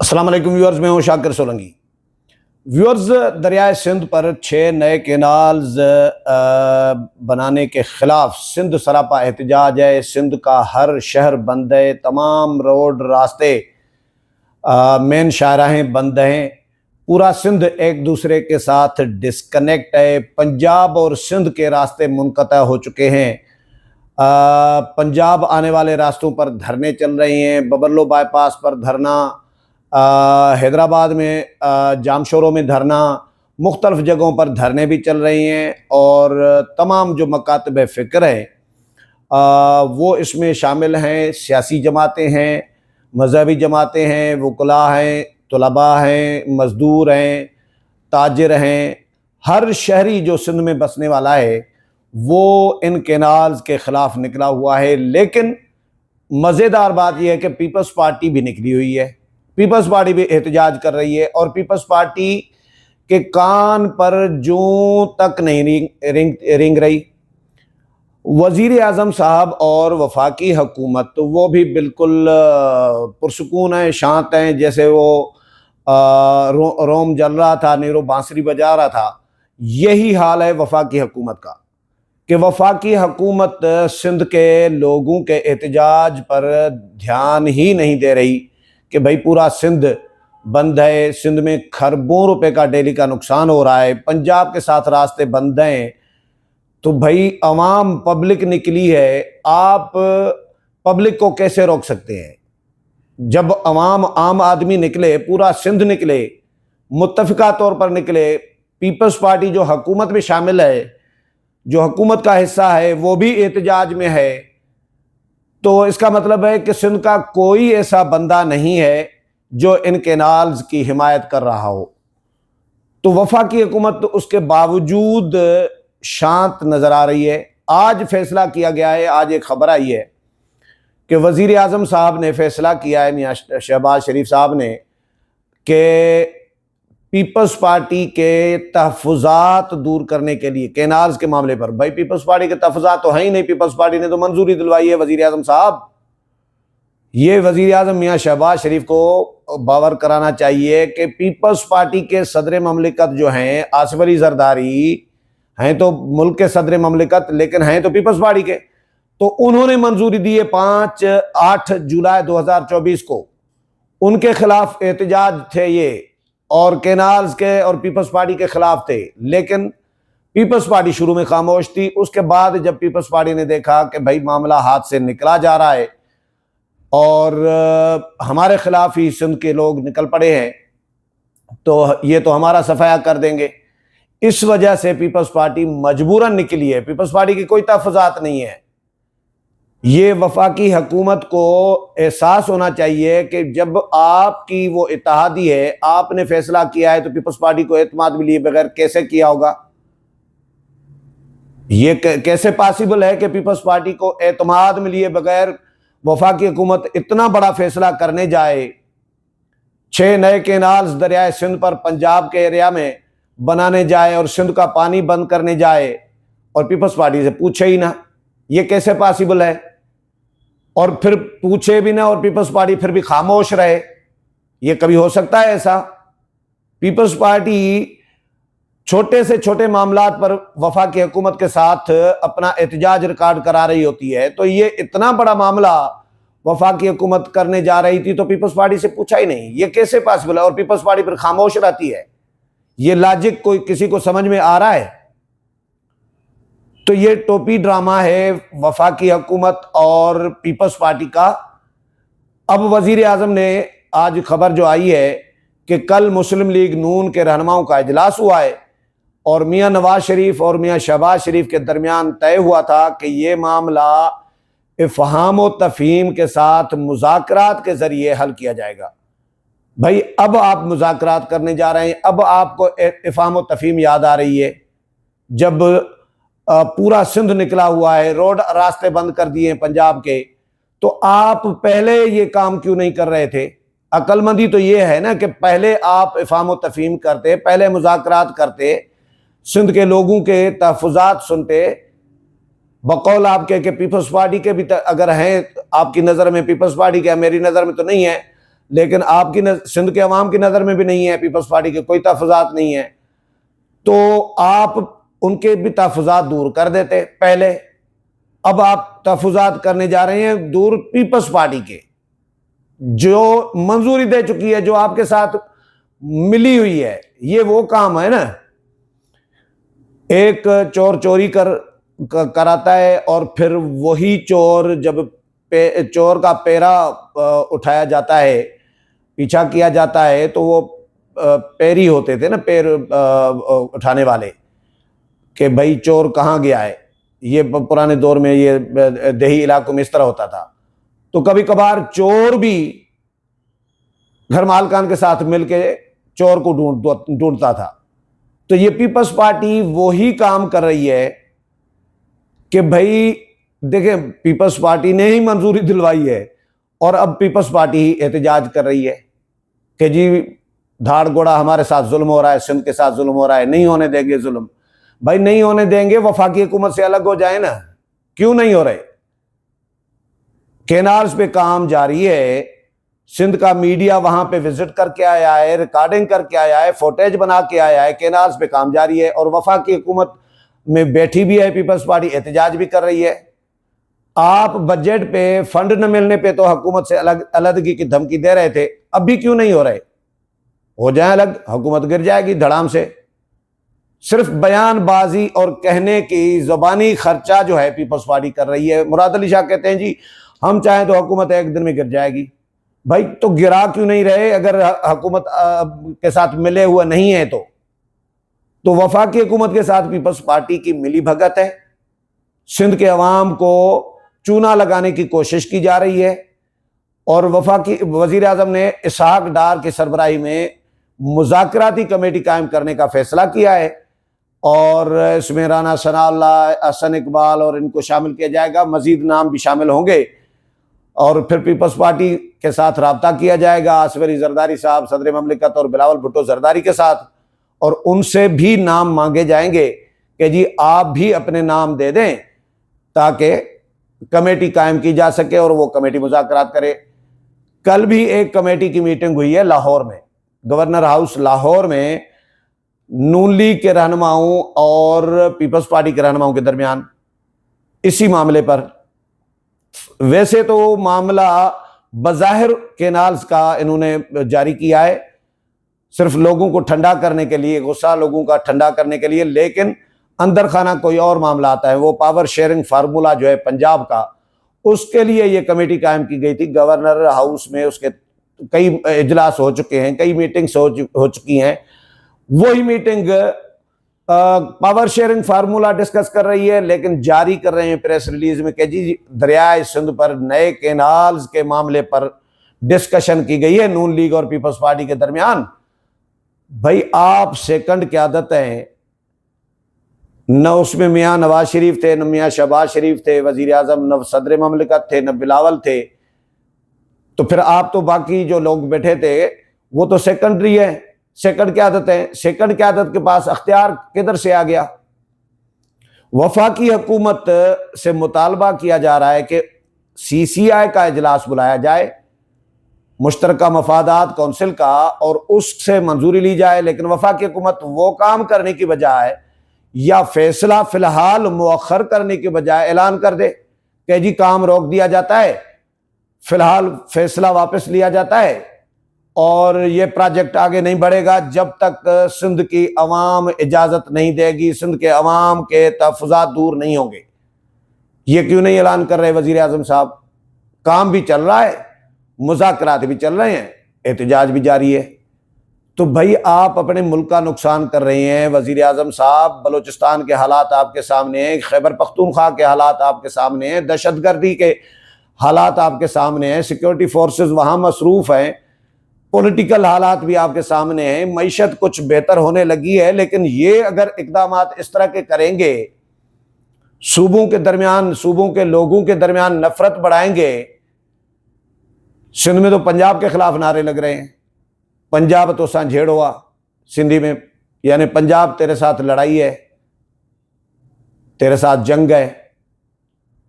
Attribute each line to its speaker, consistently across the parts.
Speaker 1: अस्सलाम वालेकुम व्यूअर्स, मैं हूं शाकिर सोलंकी। व्यूअर्स, दरियाए सिंध पर 6 नए केनाल्स बनाने के ख़िलाफ़ सिंध सरापा एहतजाज है। सिंध का हर शहर बंद है, तमाम रोड रास्ते मेन शाहराहें बंद हैं। पूरा सिंध एक दूसरे के साथ डिस्कनेक्ट है। पंजाब और सिंध के रास्ते मुनक़ता हो चुके हैं। पंजाब आने वाले रास्तों पर धरने चल रहे हैं। बबरलो बाईपास पर धरना, हैदराबाद में जामशोरों में धरना, मुख्तलिफ़ जगहों पर धरने भी चल रही हैं। और तमाम जो मकातब फ़िक्र हैं वो इसमें शामिल हैं। सियासी जमातें हैं, मजहबी जमातें हैं, वकला हैं, तलबा हैं, मज़दूर हैं, ताजिर हैं। हर शहरी जो सिंध में बसने वाला है वो इन केनाल्स के ख़िलाफ़ निकला हुआ है। लेकिन मज़ेदार बात यह है कि पीपल्स पार्टी भी निकली हुई है। पीपल्स पार्टी भी एहतजाज कर रही है और पीपल्स पार्टी के कान पर जूं तक नहीं रिंग रही। वज़ीर आज़म साहब और वफाकी हुकूमत तो वो भी बिल्कुल पुरसुकून हैं, शांत हैं, जैसे वो रोम जल रहा था, नीरो बांसुरी बजा रहा था। यही हाल है वफाकी हुकूमत का कि वफाकी हुकूमत सिंध के लोगों के एहतजाज पर ध्यान ही नहीं दे रही कि भाई पूरा सिंध बंद है। सिंध में खरबों रुपए का डेली का नुकसान हो रहा है। पंजाब के साथ रास्ते बंद हैं। तो भाई अवाम पब्लिक निकली है, आप पब्लिक को कैसे रोक सकते हैं? जब अवाम आम आदमी निकले, पूरा सिंध निकले, मुत्तफ़िका तौर पर निकले, पीपल्स पार्टी जो हुकूमत में शामिल है, जो हुकूमत का हिस्सा है, वो भी एहतजाज में है, तो इसका मतलब है कि सिंध का कोई ऐसा बंदा नहीं है जो इन केनाल्स की हिमायत कर रहा हो। तो वफाकी हुकूमत तो उसके बावजूद शांत नज़र आ रही है। आज फैसला किया गया है, आज एक खबर आई है कि वज़ीर आज़म साहब ने फैसला किया है, मियां शहबाज शरीफ साहब ने, कि पीपल्स पार्टी के तहफ़्फ़ुज़ात दूर करने के लिए केनाल्स के मामले पर, भाई पीपल्स पार्टी के तहफ़्फ़ुज़ात तो हैं ही नहीं। पीपल्स पार्टी ने तो मंजूरी दिलवाई है वज़ीर आज़म साहब। ये वज़ीर आज़म मियां शहबाज शरीफ को बावर कराना चाहिए कि पीपल्स पार्टी के सदर ममलिकत जो हैं आसिफ अली ज़रदारी हैं, तो मुल्क के सदर ममलिकत, लेकिन हैं तो पीपल्स पार्टी के। तो उन्होंने मंजूरी दी है 8 जुलाई 2024 को। उनके खिलाफ एहतजाज थे ये, और केनाल्स के और पीपल्स पार्टी के खिलाफ थे। लेकिन पीपल्स पार्टी शुरू में खामोश थी। उसके बाद जब पीपल्स पार्टी ने देखा कि भाई मामला हाथ से निकला जा रहा है और हमारे खिलाफ ही सिंध के लोग निकल पड़े हैं, तो ये तो हमारा सफाया कर देंगे। इस वजह से पीपल्स पार्टी मजबूरन निकली है। पीपल्स पार्टी की कोई तहफ़्फ़ुज़ात नहीं है। ये वफाकी हुकूमत को एहसास होना चाहिए कि जब आपकी वो इत्तेहादी है, आपने फैसला किया है, तो पीपल्स पार्टी को एतमाद भी लिए बगैर कैसे किया होगा? ये कैसे पॉसिबल है कि पीपल्स पार्टी को एतमाद में लिए बगैर वफाकी हुकूमत इतना बड़ा फैसला करने जाए? 6 नए केनाल्स दरियाए सिंध पर पंजाब के एरिया में बनाने जाए और सिंध का पानी बंद करने जाए और पीपल्स पार्टी से पूछे ही ना। ये कैसे पॉसिबल है? और फिर पूछे भी ना और पीपल्स पार्टी फिर भी खामोश रहे। ये कभी हो सकता है ऐसा? पीपल्स पार्टी छोटे से छोटे मामलात पर वफाकी हुकूमत के साथ अपना एहतजाज रिकॉर्ड करा रही होती है, तो ये इतना बड़ा मामला वफाकी हुकूमत करने जा रही थी तो पीपल्स पार्टी से पूछा ही नहीं। ये कैसे पॉसिबल है? और पीपल्स पार्टी फिर खामोश रहती है। ये लॉजिक कोई किसी को समझ में आ रहा है? तो ये टोपी ड्रामा है वफाकी हुकूमत और पीपल्स पार्टी का। अब वज़ीर आज़म ने आज खबर जो आई है कि कल मुस्लिम लीग नून के रहनुमाओं का इजलास हुआ है और मियां नवाज शरीफ और मियां शहबाज शरीफ के दरमियान तय हुआ था कि ये मामला इफ़हाम व तफ़हीम के साथ मुज़ाकरात के ज़रिए हल किया जाएगा। भाई अब आप मुज़ाकरात करने जा रहे हैं, अब आपको इफ़हाम व तफ़हीम याद आ रही है जब पूरा सिंध निकला हुआ है, रोड रास्ते बंद कर दिए हैं पंजाब के, तो आप पहले ये काम क्यों नहीं कर रहे थे? अक्लमंदी तो ये है ना कि पहले आप इफ़हाम व तफ़हीम करते, पहले मुज़ाकरात करते, सिंध के लोगों के तहफ़्फ़ुज़ात सुनते। बकौल आपके कि पीपल्स पार्टी के भी अगर हैं आपकी नज़र में, पीपल्स पार्टी के, मेरी नज़र में तो नहीं है, लेकिन आपकी सिंध के अवाम की नज़र में भी नहीं है, पीपल्स पार्टी के कोई तहफ़्फ़ुज़ात नहीं है, तो आप उनके भी तहफ़्फ़ुज़ात दूर कर देते पहले। अब आप तहफ़्फ़ुज़ात करने जा रहे हैं दूर पीपल्स पार्टी के, जो मंजूरी दे चुकी है, जो आपके साथ मिली हुई है। ये वो काम है ना, एक चोर चोरी कराता है और फिर वही चोर जब चोर का पैरा उठाया जाता है, पीछा किया जाता है, तो वो पैरी होते थे ना, पैर उठाने वाले, कि भाई चोर कहाँ गया है। ये पुराने दौर में ये देही इलाकों में इस तरह होता था। तो कभी कभार चोर भी घर मालकान के साथ मिलके चोर को ढूंढता था। तो ये पीपल्स पार्टी वही काम कर रही है कि भाई देखें, पीपल्स पार्टी ने ही मंजूरी दिलवाई है और अब पीपल्स पार्टी ही एहतजाज कर रही है कि जी धाड़ गोड़ा हमारे साथ जुल्म हो रहा है, सिंध के साथ जुल्म हो रहा है, नहीं होने देंगे जुल्म। भाई नहीं होने देंगे, वफाकी हुकूमत से अलग हो जाए ना, क्यों नहीं हो रहे। कैनाल्स पे काम जारी है, सिंध का मीडिया वहां पे विजिट करके आया है, रिकॉर्डिंग करके आया है, फुटेज बना के आया है, कैनाल्स पे काम जारी है और वफाकी हुकूमत में बैठी भी है पीपल्स पार्टी, एहतजाज भी कर रही है। आप बजट पे फंड न मिलने पे तो हुकूमत से अलग की धमकी दे रहे थे, अब भी क्यों नहीं हो रहे। हो जाए अलग, हुकूमत गिर जाएगी धड़ाम से। सिर्फ बयानबाजी और कहने की ज़बानी खर्चा जो है पीपल्स पार्टी कर रही है। मुराद अली शाह कहते हैं जी हम चाहें तो हुकूमत एक दिन में गिर जाएगी। भाई तो गिरा क्यों नहीं रहे, अगर हुकूमत के साथ मिले हुए नहीं है तो वफाकी हुकूमत के साथ पीपल्स पार्टी की मिली भगत है। सिंध के अवाम को चूना लगाने की कोशिश की जा रही है और वफाकी वजीर आजम ने इसहाक डार की सरबराही में मुज़ाकराती कमेटी कायम करने का फैसला किया है और इसमें राना सनाउल्लाह, अहसन इकबाल और इनको शामिल किया जाएगा। मजीद नाम भी शामिल होंगे और फिर पीपल्स पार्टी के साथ रब्ता किया जाएगा आसिफ अली जरदारी साहब, सदर ममलिकत और बिलावल भुट्टो जरदारी के साथ, और उनसे भी नाम मांगे जाएंगे कि जी आप भी अपने नाम दे दें ताकि कमेटी कायम की जा सके और वो कमेटी मुज़ाकरात करे। कल भी एक कमेटी की मीटिंग हुई है लाहौर में, गवर्नर हाउस लाहौर में, नून लीग के रहनुमाओं और पीपल्स पार्टी के रहनुमाओं के दरमियान इसी मामले पर। वैसे तो मामला बज़ाहिर कैनाल्स का इन्होंने जारी किया है सिर्फ लोगों को ठंडा करने के लिए, गुस्सा लोगों का ठंडा करने के लिए, लेकिन अंदर खाना कोई और मामला आता है। वो पावर शेयरिंग फार्मूला जो है पंजाब का, उसके लिए ये कमेटी कायम की गई थी गवर्नर हाउस में। उसके कई इजलास हो चुके हैं, कई मीटिंग्स हो चुकी हैं। वही meeting power sharing formula discuss कर रही है, लेकिन जारी कर रहे हैं प्रेस रिलीज में कि जी दरियाए सिंध पर नए कैनाल्स के मामले पर डिस्कशन की गई है नून लीग और पीपल्स पार्टी के दरमियान। भाई आप सेकंड क़यादत हैं, न उसमें मियाँ नवाज शरीफ थे, न मियाँ शहबाज शरीफ थे वजीर आजम, न सदर ममलिकत थे, न बिलावल थे, तो फिर आप तो बाकी जो लोग बैठे थे वो तो सेकेंडरी है, सेकंड क़यादत है। सेकंड क़यादत के पास अख्तियार किधर से आ गया। वफाकी हुकूमत से मुतालबा किया जा रहा है कि CCI का इजलास बुलाया जाए, मुश्तरका मफादात कौंसिल का, और उससे मंजूरी ली जाए। लेकिन वफाकी हुकूमत वो काम करने की बजाय या फैसला फिलहाल मुअख्खर करने के बजाय ऐलान कर दे कि जी काम रोक दिया जाता है, फिलहाल फैसला वापस लिया जाता है और ये प्रोजेक्ट आगे नहीं बढ़ेगा जब तक सिंध की अवाम इजाज़त नहीं देगी, सिंध के अवाम के तहफ़्फ़ुज़ात दूर नहीं होंगे। ये क्यों नहीं ऐलान कर रहे वज़ीर आज़म साहब। काम भी चल रहा है, मुज़ाकरात भी चल रहे हैं, एहतजाज भी जारी है। तो भाई आप अपने मुल्क का नुकसान कर रहे हैं वज़ीर आज़म साहब। बलूचिस्तान के हालात आपके सामने हैं, खैबर पख्तूनख्वा के हालात आपके सामने हैं, दहशतगर्दी के हालात आपके सामने हैं, सिक्योरिटी फोर्सेस वहाँ मसरूफ़ हैं, पॉलिटिकल हालात भी आपके सामने हैं, मईशत कुछ बेहतर होने लगी है। लेकिन ये अगर इक़दामात इस तरह के करेंगे, सूबों के दरमियान, सूबों के लोगों के दरमियान नफरत बढ़ाएंगे। सिंध में तो पंजाब के खिलाफ नारे लग रहे हैं, पंजाब तो सांझेड़ हुआ सिंधी में, यानी पंजाब तेरे साथ लड़ाई है, तेरे साथ जंग है।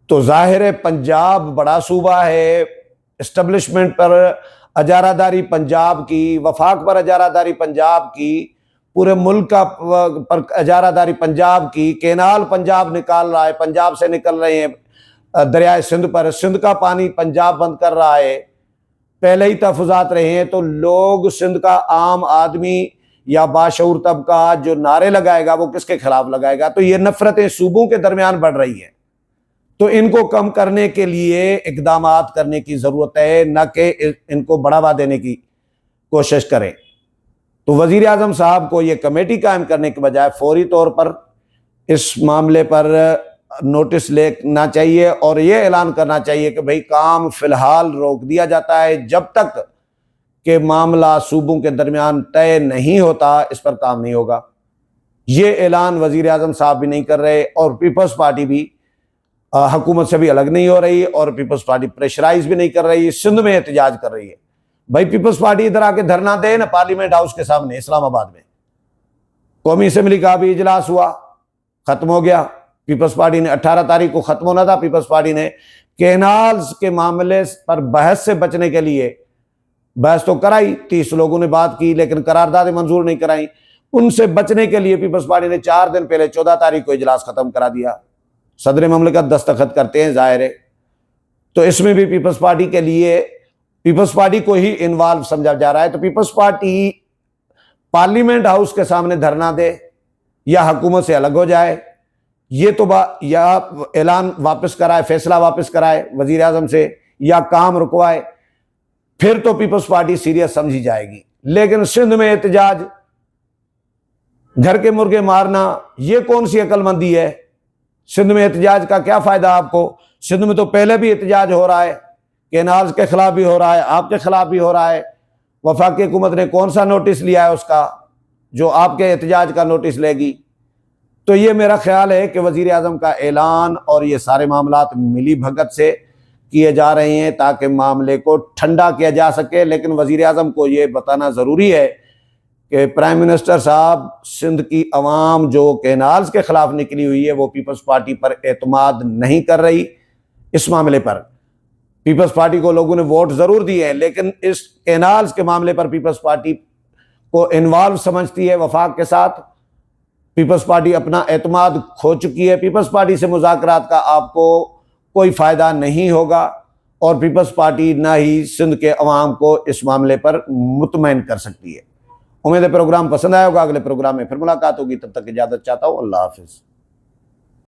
Speaker 1: तो जाहिर है पंजाब बड़ा सूबा है, इस्टेब्लिशमेंट पर अजारादारी पंजाब की, वफाक पर अजारादारी पंजाब की, पूरे मुल्क का पर अजारादारी पंजाब की, केनाल पंजाब निकाल रहा है, पंजाब से निकल रहे हैं दरियाए सिंध पर, सिंध का पानी पंजाब बंद कर रहा है, पहले ही तहफुजात रहे हैं। तो लोग, सिंध का आम आदमी या बाशऊर तबका जो नारे लगाएगा वो किसके खिलाफ लगाएगा? तो ये नफरतें सूबों के दरमियान बढ़ रही हैं। तो इनको कम करने के लिए इकदामात करने की ज़रूरत है, न कि इनको बढ़ावा देने की कोशिश करें। तो वज़ीर आज़म साहब को ये कमेटी कायम करने के बजाय फौरी तौर पर इस मामले पर नोटिस लेना चाहिए और ये ऐलान करना चाहिए कि भाई काम फ़िलहाल रोक दिया जाता है, जब तक कि मामला सूबों के दरमियान तय नहीं होता इस पर काम नहीं होगा। ये ऐलान वज़ीर आज़म साहब भी नहीं कर रहे और पीपल्स पार्टी भी हुकूमत से भी अलग नहीं हो रही और पीपल्स पार्टी प्रेशराइज भी नहीं कर रही, सिंध में एहतजाज कर रही है। भाई पीपल्स पार्टी इधर आके धरना दे ना पार्लियामेंट हाउस के सामने इस्लामाबाद में। कौमी असम्बली का भी इजलास हुआ, खत्म हो गया। पीपल्स पार्टी ने 18 तारीख को खत्म होना था, पीपल्स पार्टी ने कैनाल्स के मामले पर बहस से बचने के लिए बहस तो कराई, 30 लोगों ने बात की, लेकिन करारदादें मंजूर नहीं कराई। उनसे बचने के लिए पीपल्स पार्टी ने 4 दिन पहले 14 तारीख को इजलास खत्म करा दिया। सदर ममलिकत दस्तखत करते हैं, जाहिर है। तो इसमें भी पीपल्स पार्टी के लिए, पीपल्स पार्टी को ही इन्वॉल्व समझा जा रहा है। तो पीपल्स पार्टी पार्लियामेंट हाउस के सामने धरना दे या हुकूमत से अलग हो जाए, ये तो या ऐलान वापस कराए, फैसला वापस कराए वजीर आजम से, या काम रुकवाए, फिर तो पीपल्स पार्टी सीरियस समझी जाएगी। लेकिन सिंध में एहतजाज, घर के मुर्गे मारना, ये कौन सी अक्लमंदी है? सिंध में एहतजाज का क्या फ़ायदा आपको? सिंध में तो पहले भी एहतजाज हो रहा है, कैनाल्स के खिलाफ भी हो रहा है, आपके खिलाफ भी हो रहा है। वफाकी हुकूमत ने कौन सा नोटिस लिया है उसका जो आपके एहतजाज का नोटिस लेगी? तो ये मेरा ख्याल है कि वज़ीर आज़म का ऐलान और ये सारे मामलात मिली भगत से किए जा रहे हैं ताकि मामले को ठंडा किया जा सके। लेकिन वज़ीर आज़म को ये बताना ज़रूरी है कि प्राइम मिनिस्टर साहब, सिंध की अवाम जो कैनाल्स के खिलाफ निकली हुई है वो पीपल्स पार्टी पर एतमाद नहीं कर रही। इस मामले पर पीपल्स पार्टी को लोगों ने वोट ज़रूर दिए हैं, लेकिन इस कैनाल्स के मामले पर पीपल्स पार्टी को इन्वॉल्व समझती है वफाक के साथ। पीपल्स पार्टी अपना एतमाद खो चुकी है। पीपल्स पार्टी से मुज़ाकरात का आपको कोई फ़ायदा नहीं होगा और पीपल्स पार्टी ना ही सिंध के अवाम को इस मामले पर मुतमईन कर सकती है। उम्मीद है प्रोग्राम पसंद आया होगा। अगले प्रोग्राम में फिर मुलाकात होगी, तब तक इजाज़त चाहता हूँ। अल्लाह हाफ़िज़।